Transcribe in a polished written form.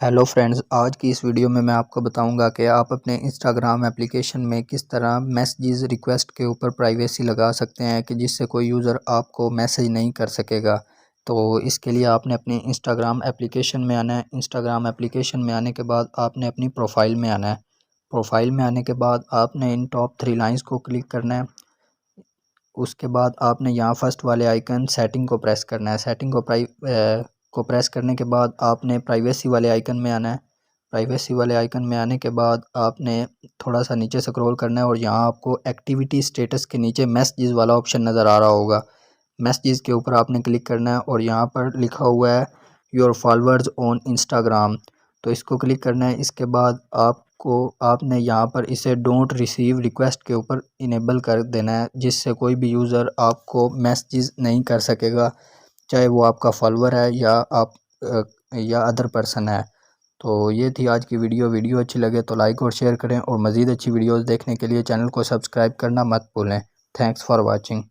Hello friends, आज की इस वीडियो में मैं आपको बताऊंगा कि आप अपने इंस्टाग्राम एप्लीकेशन में किस तरह मैसेजेस रिक्वेस्ट के ऊपर प्राइवेसी लगा सकते हैं कि जिससे कोई यूज़र आपको मैसेज नहीं कर सकेगा। तो इसके लिए आपने अपनी इंस्टाग्राम एप्लीकेशन में आना है। इंस्टाग्राम एप्लीकेशन में आने के बाद आपने अपनी प्रोफाइल में आना है। प्रोफाइल में आने के बाद आपने इन टॉप 3 लाइन्स को क्लिक करना है। उसके बाद आपने यहाँ फर्स्ट वाले आइकन सेटिंग को प्रेस करना है। सेटिंग को प्रेस करने के बाद आपने प्राइवेसी वाले आइकन में आना है। प्राइवेसी वाले आइकन में आने के बाद आपने थोड़ा सा नीचे स्क्रॉल करना है और यहाँ आपको एक्टिविटी स्टेटस के नीचे मैसेजेस वाला ऑप्शन नज़र आ रहा होगा। मैसेजेस के ऊपर आपने क्लिक करना है और यहाँ पर लिखा हुआ है योर फॉलोअर्स ऑन इंस्टाग्राम, तो इसको क्लिक करना है। इसके बाद आपने यहाँ पर इसे डोंट रिसीव रिक्वेस्ट के ऊपर इनेबल कर देना है, जिससे कोई भी यूज़र आपको मैसेजेस नहीं कर सकेगा, चाहे वो आपका फॉलोअर है या अदर पर्सन है। तो ये थी आज की वीडियो अच्छी लगे तो लाइक और शेयर करें और मज़ीद अच्छी वीडियोस देखने के लिए चैनल को सब्सक्राइब करना मत भूलें। Thanks for watching.